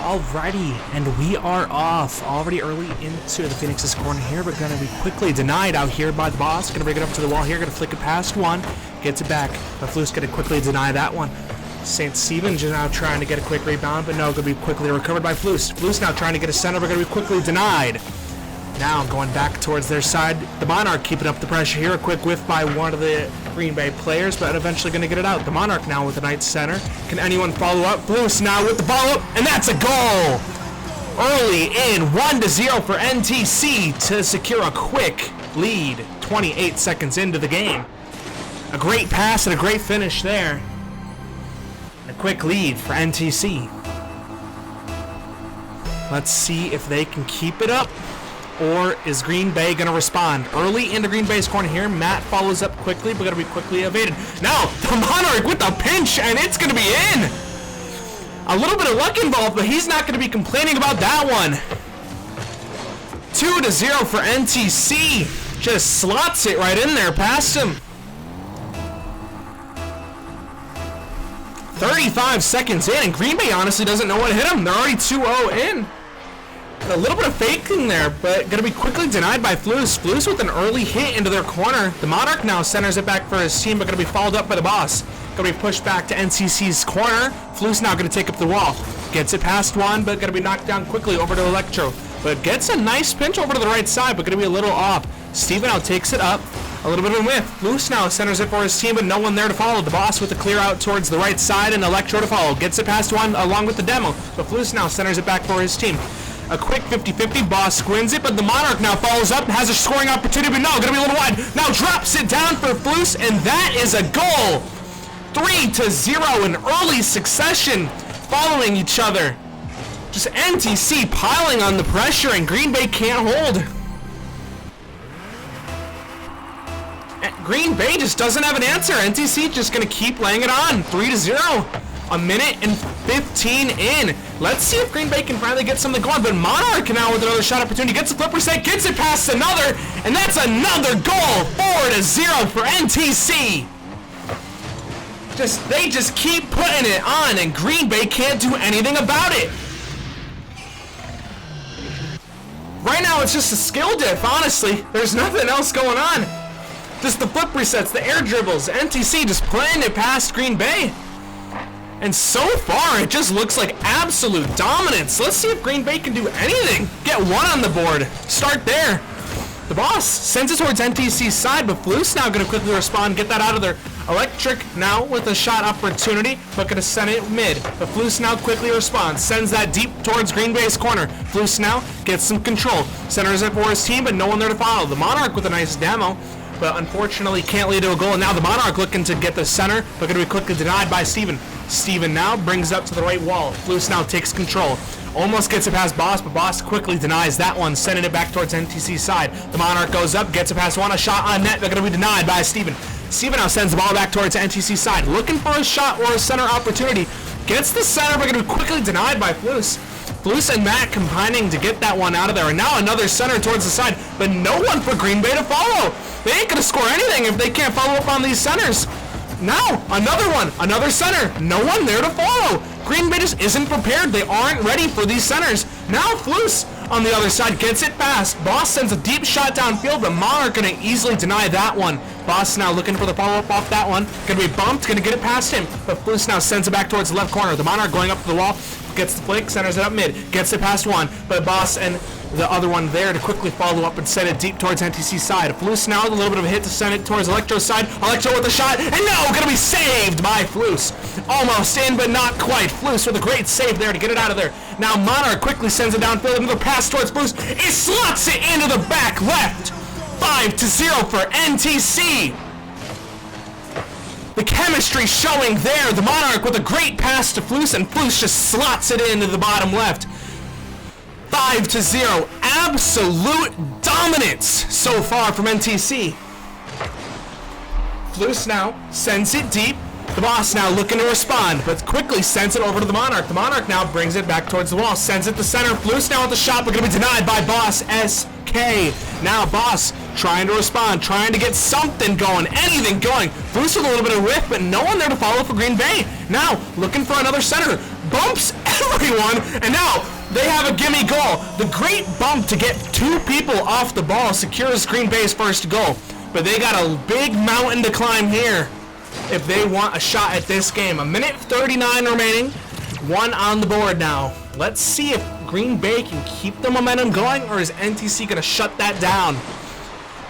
Alrighty, and we are off already early into the Phoenix's corner here, but gonna be quickly denied out here by the boss. Gonna bring it up to the wall here, gonna flick it past one, gets it back, but Flu's gonna quickly deny that one. St. Stephen just now trying to get a quick rebound, but no, gonna be quickly recovered by Flus. Flus now trying to get a center, but gonna be quickly denied. Now going back towards their side, the Monarch keeping up the pressure here. A quick whiff by one of the Green Bay players, but eventually going to get it out. The Monarch now with the night center. Can anyone follow up? Flus now with the follow-up, and that's a goal! Early in, 1-0 for NTC to secure a quick lead 28 seconds into the game. A great pass and a great finish there. A quick lead for NTC. Let's see if they can keep it up. Or is Green Bay going to respond? Early into Green Bay's corner here. Matt follows up quickly, but going to be quickly evaded. Now, the Monarch with the pinch, and it's going to be in. A little bit of luck involved, but he's not going to be complaining about that one. 2-0 for NTC. Just slots it right in there past him. 35 seconds in, and Green Bay honestly doesn't know what hit him. They're already 2-0 in. A little bit of faking there, but going to be quickly denied by Flus. Flus with an early hit into their corner. The Monarch now centers it back for his team, but going to be followed up by the boss. Going to be pushed back to NCC's corner. Flus now going to take up the wall. Gets it past one, but going to be knocked down quickly over to Electro. But gets a nice pinch over to the right side, but going to be a little off. Steven now takes it up. A little bit of a whiff. Flus now centers it for his team, but no one there to follow. The boss with the clear out towards the right side, and Electro to follow. Gets it past one along with the demo, but Flus now centers it back for his team. A quick 50-50, boss squins it, but the Monarch now follows up, has a scoring opportunity, but no, gonna be a little wide. Now drops it down for Flus, and that is a goal. 3-0 in early succession, following each other. Just NTC piling on the pressure, and Green Bay can't hold. Green Bay just doesn't have an answer. NTC just gonna keep laying it on. 3-0. A minute and 15 in. Let's see if Green Bay can finally get something going. But Monarch now with another shot opportunity. Gets the flipper set, gets it past another, and that's another goal. 4-0 for NTC. They just keep putting it on, and Green Bay can't do anything about it. Right now, it's just a skill diff, honestly. There's nothing else going on. Just the flip resets, the air dribbles. NTC just playing it past Green Bay. And so far, it just looks like absolute dominance. Let's see if Green Bay can do anything. Get one on the board. Start there. The boss sends it towards NTC's side, but Flus now going to quickly respond, get that out of there. Electric now with a shot opportunity, but going to send it mid. But Flus now quickly responds, sends that deep towards Green Bay's corner. Flus now gets some control. Centers it for his team, but no one there to follow. The Monarch with a nice demo, but unfortunately can't lead to a goal. And now the Monarch looking to get the center, but going to be quickly denied by Steven. Steven now brings up to the right wall. Flus now takes control. Almost gets it past Boss, but Boss quickly denies that one, sending it back towards NTC's side. The Monarch goes up, gets it past one, a shot on net, but going to be denied by Steven. Steven now sends the ball back towards NTC's side, looking for a shot or a center opportunity. Gets the center, but going to be quickly denied by Flus. Flus and Matt combining to get that one out of there. And now another center towards the side, but no one for Green Bay to follow. They ain't going to score anything if they can't follow up on these centers. Now, another one, another center. No one there to follow. Green Bay just isn't prepared. They aren't ready for these centers. Now Flus on the other side gets it past. Boss sends a deep shot downfield, but Monarch going to easily deny that one. Boss now looking for the follow-up off that one. Going to be bumped, going to get it past him. But Flus now sends it back towards the left corner. The Monarch going up to the wall, gets the flick, centers it up mid, gets it past one. But Boss and the other one there to quickly follow up and send it deep towards NTC's side. Flus now with a little bit of a hit to send it towards Electro's side. Electro with a shot, and no, going to be saved by Flus. Almost in, but not quite. Flus with a great save there to get it out of there. Now Monarch quickly sends it downfield, another pass towards Flus. It slots it into the back left. 5-0 for NTC. The chemistry showing there. The Monarch with a great pass to Flus, and Flus just slots it into the bottom left. 5-0. Absolute dominance so far from NTC. Flus now sends it deep. The Boss now looking to respond, but quickly sends it over to the Monarch. The Monarch now brings it back towards the wall, sends it to center. Flus now with the shot, but going to be denied by Boss SK. Now Boss trying to respond, trying to get something going, anything going. Flus with a little bit of whiff, but no one there to follow for Green Bay. Now, looking for another center. Bumps everyone, and now they have a gimme goal. The great bump to get 2 people off the ball secures Green Bay's first goal. But they got a big mountain to climb here if they want a shot at this game. 1:39 remaining. 1 on the board now. Let's see if Green Bay can keep the momentum going, or is NTC going to shut that down?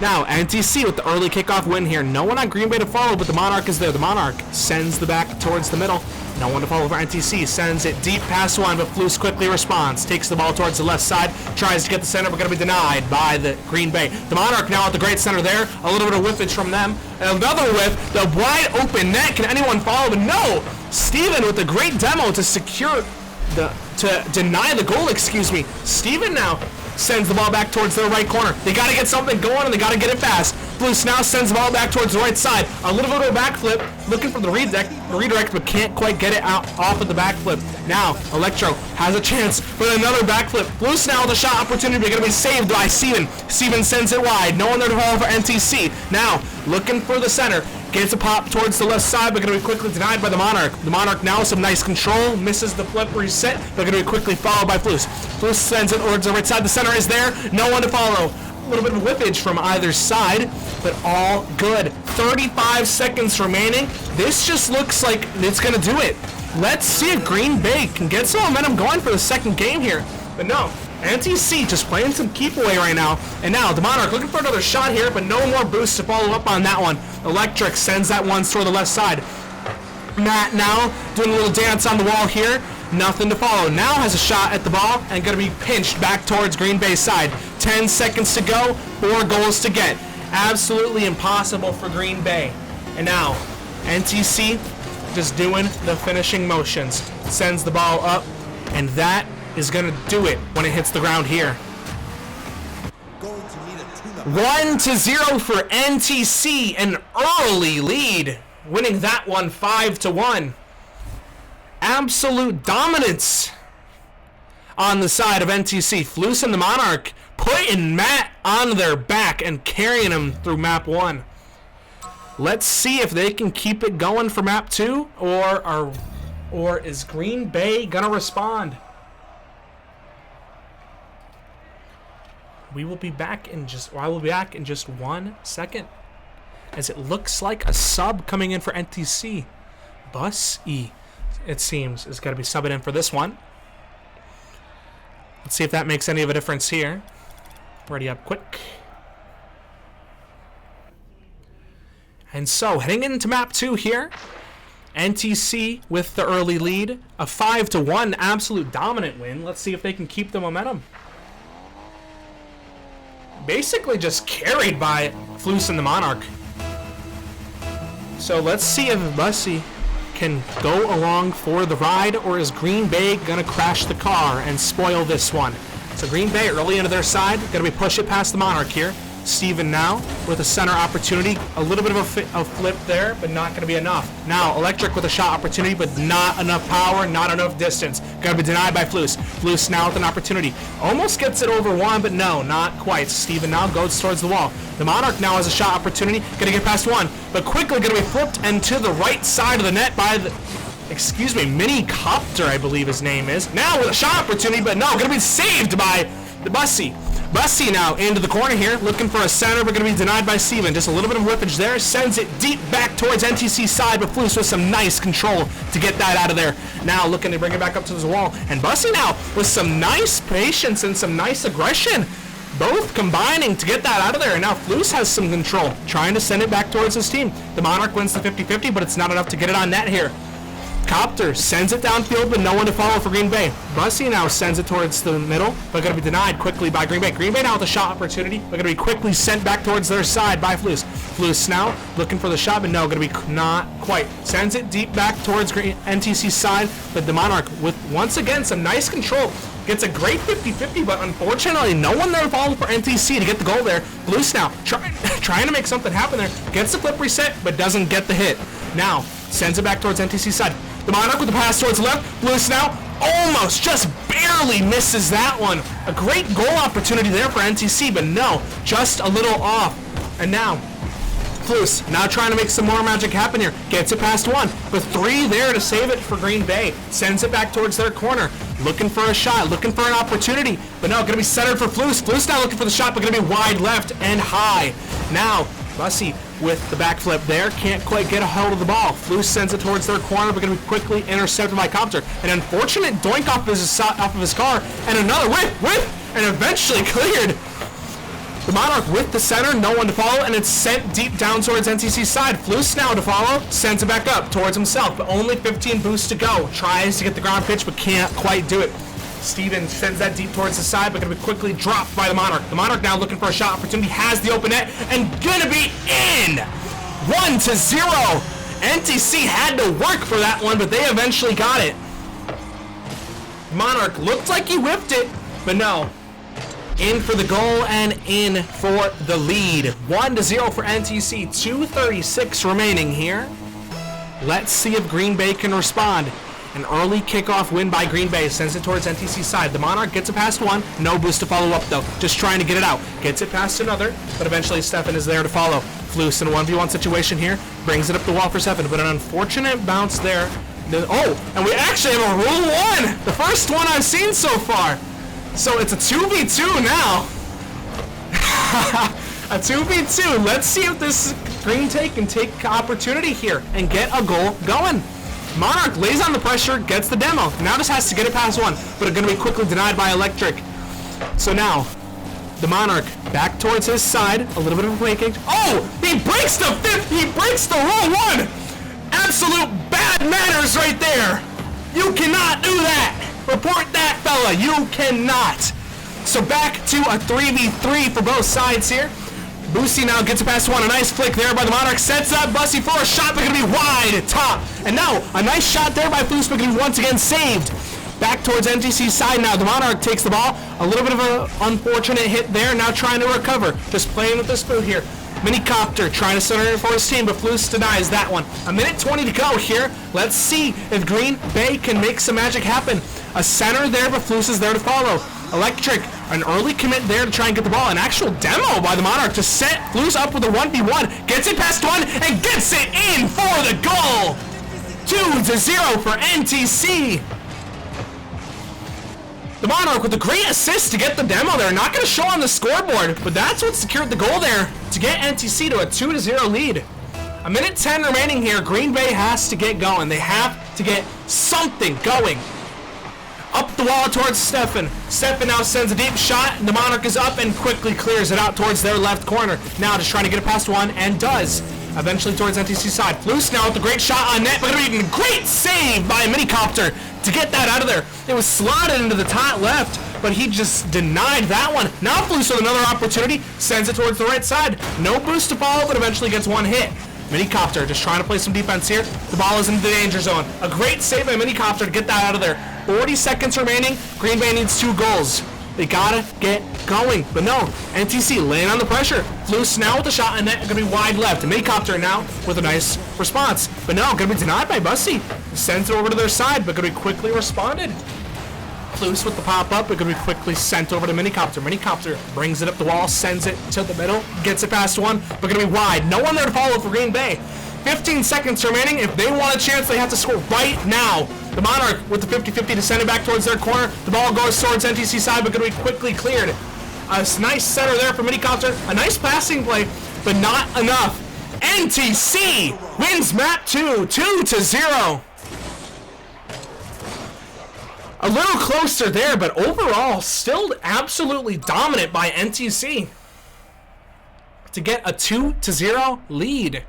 Now, NTC with the early kickoff win here. No one on Green Bay to follow, but the Monarch is there. The Monarch sends the back towards the middle. No one to follow for NTC. Sends it deep past one, but Flus quickly responds. Takes the ball towards the left side. Tries to get the center, but going to be denied by the Green Bay. The Monarch now at the great center there. A little bit of whiffage from them. And another whiff. The wide open net. Can anyone follow? But no! Steven with the great demo to secure to deny the goal, excuse me. Steven now sends the ball back towards their right corner. They got to get something going, and they got to get it fast. Flus now sends the ball back towards the right side. A little bit of a backflip, looking for the redirect, but can't quite get it out off of the backflip. Now, Electro has a chance for another backflip. Flus now with a shot opportunity, but going to be saved by Steven. Steven sends it wide. No one there to follow for NTC. Now, looking for the center. Gets a pop towards the left side, but going to be quickly denied by the Monarch. The Monarch now with some nice control. Misses the flip reset, but going to be quickly followed by Flus. Flus sends it towards the right side. The center is there. No one to follow. A little bit of whippage from either side, but all good. 35 seconds remaining. This just looks like it's going to do it. Let's see if Green Bay can get some momentum going for the second game here. But no, NTC just playing some keep away right now. And now the Monarch looking for another shot here, but no more boost to follow up on that one. Electric sends that one toward the left side. Matt now doing a little dance on the wall here. Nothing to follow. Now has a shot at the ball and going to be pinched back towards Green Bay's side. 10 seconds to go, 4 goals to get. Absolutely impossible for Green Bay. And now, NTC just doing the finishing motions. Sends the ball up, and that is going to do it when it hits the ground here. 1-0 for NTC, an early lead. Winning that one 5-1. Absolute dominance on the side of NTC. Flus and the Monarch putting Matt on their back and carrying him through map 1. Let's see if they can keep it going for map 2, or is Green Bay gonna respond? I will be back in just 1 second, as it looks like a sub coming in for NTC. Bus E, it seems, is going to be subbing in for this one. Let's see if that makes any of a difference here. Ready up quick. And so, heading into map 2 here, NTC with the early lead, a 5-1 absolute dominant win. Let's see if they can keep the momentum. Basically just carried by Flus and the Monarch. So let's see if Bussy can go along for the ride, or is Green Bay gonna crash the car and spoil this one? So Green Bay early into their side, gonna be push it past the Monarch here. Steven now with a center opportunity. A little bit of a flip there, but not going to be enough. Now Electric with a shot opportunity, but not enough power, not enough distance. Going to be denied by Flus. Flus now with an opportunity. Almost gets it over one, but no, not quite. Steven now goes towards the wall. The Monarch now has a shot opportunity. Going to get past one, but quickly going to be flipped and to the right side of the net by the... Mini Copter, I believe his name is. Now with a shot opportunity, but no, going to be saved by the Bussy. Bussy now into the corner here, looking for a center, but going to be denied by Steven. Just a little bit of whippage there, sends it deep back towards NTC's side, but Flus with some nice control to get that out of there. Now looking to bring it back up to the wall, and Bussy now with some nice patience and some nice aggression, both combining to get that out of there. And now Flus has some control, trying to send it back towards his team. The Monarch wins the 50-50, but it's not enough to get it on net here. Copter sends it downfield, but no one to follow for Green Bay. Bussy now sends it towards the middle, but going to be denied quickly by Green Bay. Green Bay now with a shot opportunity, but going to be quickly sent back towards their side by Flus. Flus now looking for the shot, but no, going to be not quite. Sends it deep back towards NTC's side, but the Monarch with, once again, some nice control. Gets a great 50-50, but unfortunately, no one there to follow for NTC to get the goal there. Flus now trying to make something happen there. Gets the flip reset, but doesn't get the hit. Now, sends it back towards NTC's side. The Monarch with the pass towards the left. Flus now Almost, just barely misses that one. A great goal opportunity there for NTC, but no, just a little off. And now, Flus now trying to make some more magic happen here. Gets it past one, but 3 there to save it for Green Bay. Sends it back towards their corner. Looking for a shot, looking for an opportunity, but no, gonna be centered for Flus. Flus now looking for the shot, but gonna be wide left and high. Now, Bussy with the backflip there, can't quite get a hold of the ball. Flus sends it towards their corner, but gonna be quickly intercepted by Copter. An unfortunate doink off of his car, and another whip, and eventually cleared. The Monarch with the center, no one to follow, and it's sent deep down towards NTC's side. Flus now to follow, sends it back up towards himself, but only 15 boosts to go. Tries to get the ground pitch, but can't quite do it. Steven sends that deep towards the side, but gonna be quickly dropped by the Monarch. The Monarch now looking for a shot opportunity, has the open net, and gonna be in! 1-0! NTC had to work for that one, but they eventually got it. Monarch looked like he whipped it, but no. In for the goal and in for the lead. 1-0 for NTC, 2:36 remaining here. Let's see if Green Bay can respond. An early kickoff win by Green Bay sends it towards NTC's side. The Monarch gets it past one. No boost to follow up though. Just trying to get it out. Gets it past another, but eventually Stefan is there to follow. Flus in a 1v1 situation here. Brings it up the wall for Stefan, but an unfortunate bounce there. Oh, and we actually have a Rule 1. The first one I've seen so far. So it's a 2v2 now. A 2v2. Let's see if this Green Take can take opportunity here and get a goal going. Monarch lays on the pressure, gets the demo. Now just has to get it past one, but it's going to be quickly denied by Electric. So now, the Monarch back towards his side. A little bit of a flanking. Oh! He breaks the fifth! He breaks the Rule 1! Absolute bad manners right there! You cannot do that! Report that, fella. You cannot. So back to a 3v3 for both sides here. Boosie now gets it past one. A nice flick there by the Monarch. Sets up Bussy for a shot, but going to be wide top. And now a nice shot there by Flus, but going to be once again saved. Back towards NTC's side now. The Monarch takes the ball. A little bit of an unfortunate hit there. Now trying to recover. Just playing with this boot here. Minicopter trying to center it for his team, but Flus denies that one. A minute 20 to go here. Let's see if Green Bay can make some magic happen. A center there, but Flus is there to follow. Electric, an early commit there to try and get the ball. An actual demo by the Monarch to set Flus up with a 1v1. Gets it past one and gets it in for the goal. 2-0 for NTC. The Monarch with a great assist to get the demo there. Not going to show on the scoreboard, but that's what secured the goal there to get NTC to a 2-0 lead. A minute 10 remaining here. Green Bay has to get going. They have to get something going. Up the wall towards Stefan. Stefan now sends a deep shot. The Monarch is up and quickly clears it out towards their left corner. Now just trying to get it past one and does. Eventually towards NTC side. Flus now with a great shot on net, but a great save by a Minicopter to get that out of there. It was slotted into the top left, but he just denied that one. Now Flus with another opportunity, sends it towards the right side. No boost to follow, but eventually gets one hit. Minicopter just trying to play some defense here. The ball is in the danger zone. A great save by Minicopter to get that out of there. 40 seconds remaining. Green Bay needs 2 goals. They gotta get going. But no, NTC laying on the pressure. Flus now with the shot and net, gonna be wide left. And Minicopter now with a nice response. But no, gonna be denied by Bussy. Sends it over to their side, but gonna be quickly responded. Flus with the pop-up, but gonna be quickly sent over to Minicopter. Minicopter brings it up the wall, sends it to the middle, gets it past one, but gonna be wide. No one there to follow for Green Bay. 15 seconds remaining. If they want a chance, they have to score right now. The Monarch with the 50-50 to send it back towards their corner. The ball goes towards NTC side, but going to be quickly cleared. A nice center there for Minicopter. A nice passing play, but not enough. NTC wins map 2, 2-0. A little closer there, but overall still absolutely dominant by NTC to get a 2-0 lead.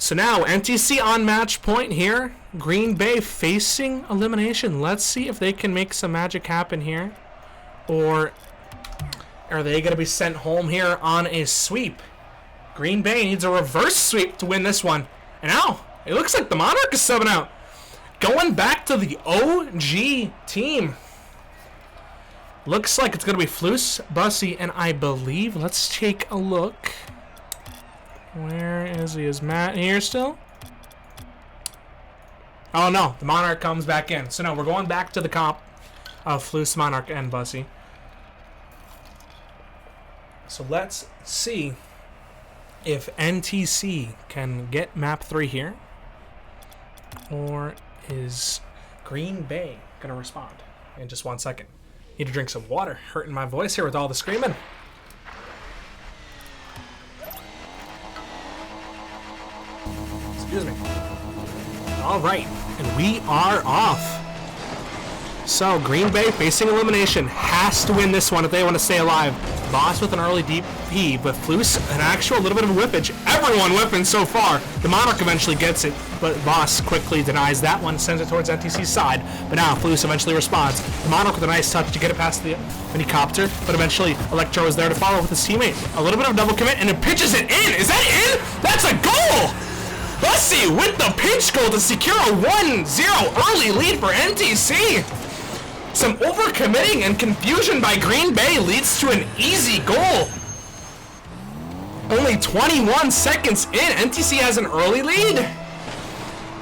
So now NTC on match point here. Green Bay facing elimination. Let's see if they can make some magic happen here. Or are they going to be sent home here on a sweep? Green Bay needs a reverse sweep to win this one. And now it looks like the Monarch is subbing out. Going back to the OG team. Looks like it's going to be Flus, Bussy, and I believe, let's take a look. Where is he? Is Matt here still? Oh no, the Monarch comes back in. So no, we're going back to the comp of Floose, Monarch, and Bussy. So let's see if NTC can get map 3 here. Or is Green Bay going to respond in just 1 second? Need to drink some water. Hurting my voice here with all the screaming. Excuse me. All right, and we are off. So Green Bay facing elimination has to win this one if they want to stay alive. Boss with an early DP, but Floose an actual little bit of a whippage. Everyone whipping so far. The Monarch eventually gets it, but Boss quickly denies that one, sends it towards NTC's side. But now Floose eventually responds. The Monarch with a nice touch to get it past the minicopter, but eventually Electro is there to follow with his teammate. A little bit of double commit, and it pitches it in. Is that in? That's a goal! Bussy with the pinch goal to secure a 1-0 early lead for NTC. Some overcommitting and confusion by Green Bay leads to an easy goal. Only 21 seconds in, NTC has an early lead.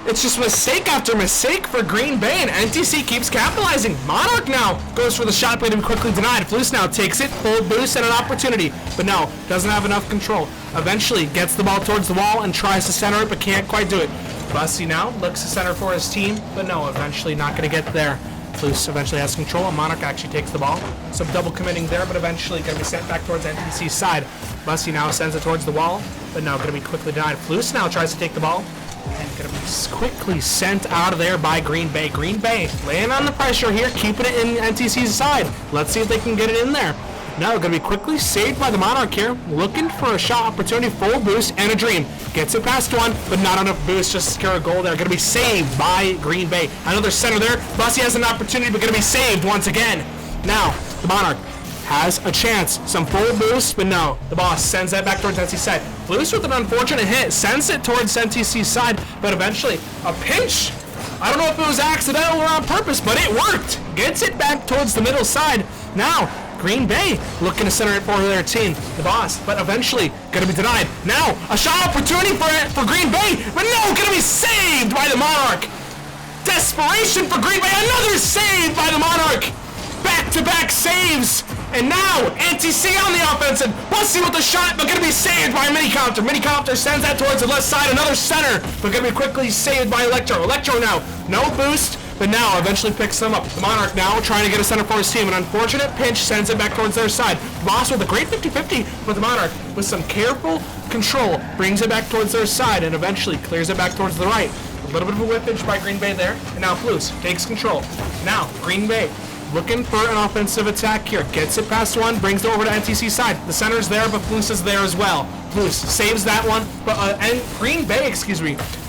It's just mistake after mistake for Green Bay, and NTC keeps capitalizing. Monarch now goes for the shot, but quickly denied. Floose now takes it, full boost and an opportunity, but no, doesn't have enough control. Eventually gets the ball towards the wall and tries to center it, but can't quite do it. Bussy now looks to center for his team, but no, eventually not going to get there. Floose eventually has control, and Monarch actually takes the ball. Some double committing there, but eventually going to be sent back towards NTC's side. Bussy now sends it towards the wall, but no, going to be quickly denied. Floose now tries to take the ball, and going to be quickly sent out of there by Green Bay. Green Bay laying on the pressure here, keeping it in NTC's side. Let's see if they can get it in there. No, going to be quickly saved by the Monarch here, looking for a shot opportunity, full boost, and a dream. Gets it past one, but not enough boost just to secure a goal there. Going to be saved by Green Bay. Another center there. Bussy has an opportunity, but going to be saved once again. Now, the Monarch has a chance. Some full boost, but no. The boss sends that back towards NTC's side. Floose with an unfortunate hit, sends it towards NTC's side, but eventually a pinch. I don't know if it was accidental or on purpose, but it worked. Gets it back towards the middle side. Now, Green Bay looking to center it for their team, the boss, but eventually going to be denied. Now, a shot opportunity for Green Bay, but no, going to be saved by the Monarch. Desperation for Green Bay, another save by the Monarch. Back-to-back saves, and now NTC on the offensive. Bussy with the shot, but going to be saved by Minicopter. Minicopter sends that towards the left side, another center, but going to be quickly saved by Electro. Electro now, no boost, but now eventually picks them up. The Monarch now trying to get a center for his team. An unfortunate pinch sends it back towards their side. Boss with a great 50-50, but the Monarch with some careful control brings it back towards their side and eventually clears it back towards the right. A little bit of a whippage by Green Bay there, and now Floose takes control. Now Green Bay looking for an offensive attack here. Gets it past one, brings it over to NTC's side. The center's there, but Floose is there as well. Floose saves that one, but and Green Bay,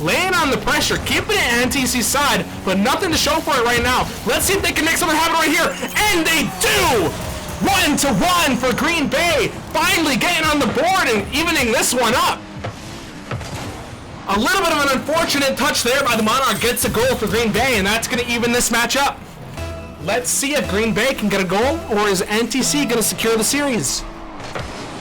laying on the pressure, keeping it at NTC's side, but nothing to show for it right now. Let's see if they can make something happen right here, and they do! 1-1 for Green Bay, finally getting on the board and evening this one up. A little bit of an unfortunate touch there by the Monarch gets a goal for Green Bay, and that's going to even this match up. Let's see if Green Bay can get a goal, or is NTC going to secure the series?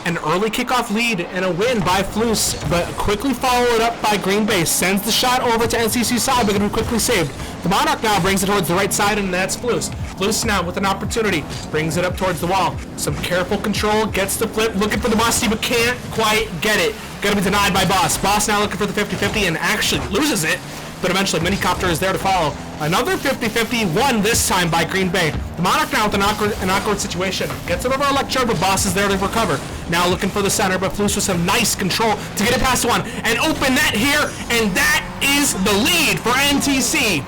An early kickoff lead and a win by Floose, but quickly followed up by Green Bay. Sends the shot over to NTC's side, but going to be quickly saved. The Monarch now brings it towards the right side, and that's Floose. Floose now with an opportunity, brings it up towards the wall. Some careful control, gets the flip, looking for the Bussy, but can't quite get it. Going to be denied by Boss. Boss now looking for the 50-50 and actually loses it. But eventually Minicopter is there to follow. Another 50-50, won this time by Green Bay. The Monarch now with an awkward situation. Gets it over Electro, but Boss is there to recover. Now looking for the center, but Floose with some nice control to get it past one and open that here, and that is the lead for NTC.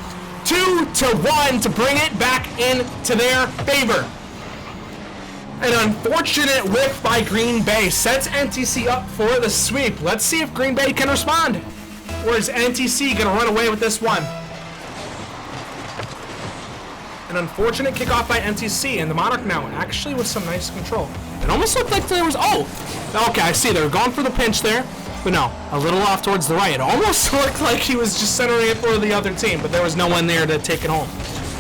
2-1 to bring it back into their favor. An unfortunate whiff by Green Bay sets NTC up for the sweep. Let's see if Green Bay can respond. Or is NTC going to run away with this one? An unfortunate kickoff by NTC, and the Monarch now actually with some nice control. It almost looked like there was, okay, I see, they were going for the pinch there, but no, a little off towards the right. It almost looked like he was just centering it for the other team, but there was no one there to take it home.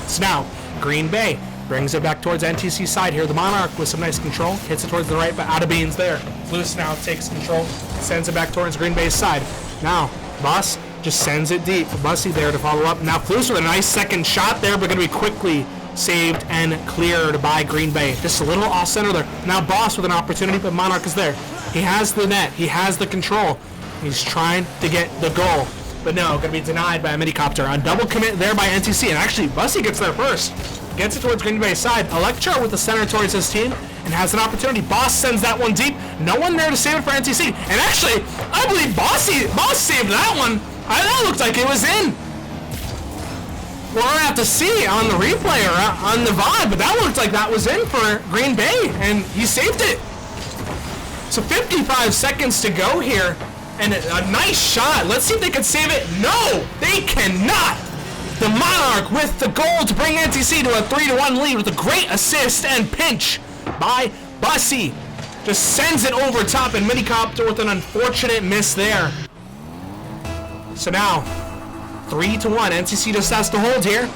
So now, Green Bay brings it back towards NTC's side here. The Monarch with some nice control, hits it towards the right, but out of beans there. Floose now takes control, sends it back towards Green Bay's side. Now, Boss just sends it deep. Bussy there to follow up. Now Flus with a nice second shot there, but going to be quickly saved and cleared by Green Bay. Just a little off center there. Now Boss with an opportunity, but Monarch is there. He has the net. He has the control. He's trying to get the goal. But no, going to be denied by a minicopter. A double commit there by NTC. And actually, Bussy gets there first. Gets it towards Green Bay's side. Electro with the center towards his team and has an opportunity. Boss sends that one deep. No one there to save it for NTC. And actually, I believe Boss saved that one. That looked like it was in. We're going to have to see on the replay or on the VOD, but that looked like that was in for Green Bay, and he saved it. So 55 seconds to go here, and a nice shot. Let's see if they can save it. No, they cannot. The Monarch with the goal to bring NTC to a 3-1 lead with a great assist and pinch by Bussy. Just sends it over top, and Minicopter with an unfortunate miss there. So now, 3-1. NTC just has to hold here.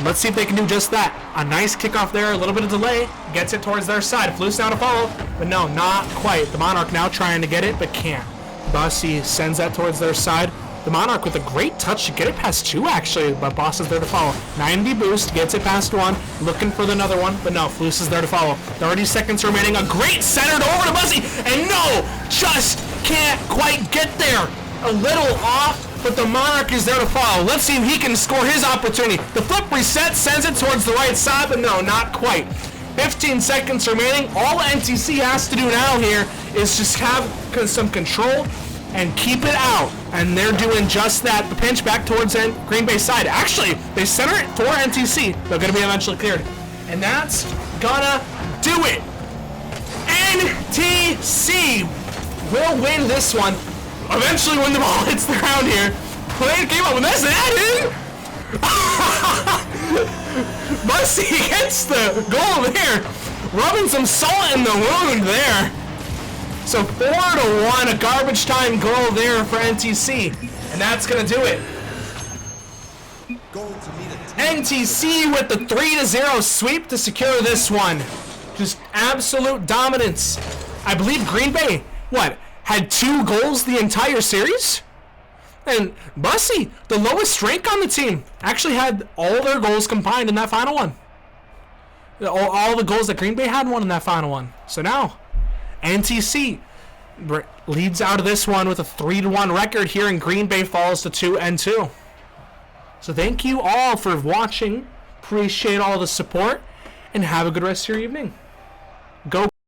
Let's see if they can do just that. A nice kickoff there, a little bit of delay. Gets it towards their side. Flus now to follow, but no, not quite. The Monarch now trying to get it, but can't. Bussy sends that towards their side. The Monarch with a great touch to get it past 2, actually, but Boss is there to follow. 90 boost, gets it past 1, looking for another one, but no, Flus is there to follow. 30 seconds remaining, a great centered over to Bussy, and no, just can't quite get there. A little off, but the Monarch is there to follow. Let's see if he can score his opportunity. The flip reset sends it towards the right side, but no, not quite. 15 seconds remaining. All NTC has to do now here is just have some control and keep it out. And they're doing just that. The pinch back towards Green Bay side. Actually, they center it for NTC. They're going to be eventually cleared. And that's gonna do it. NTC will win this one. Eventually when the ball hits the ground here. Player came up with this and that in. Bussy gets the goal there. Rubbing some salt in the wound there. So 4-1, a garbage time goal there for NTC. And that's going to do it. NTC with the 3-0 sweep to secure this one. Just absolute dominance. I believe Green Bay, had 2 goals the entire series? And Bussy, the lowest rank on the team, actually had all their goals combined in that final one. All the goals that Green Bay had won in that final one. So now, NTC leads out of this one with a 3-1 record here, and Green Bay falls to 2-2. So thank you all for watching. Appreciate all the support, and have a good rest of your evening. Go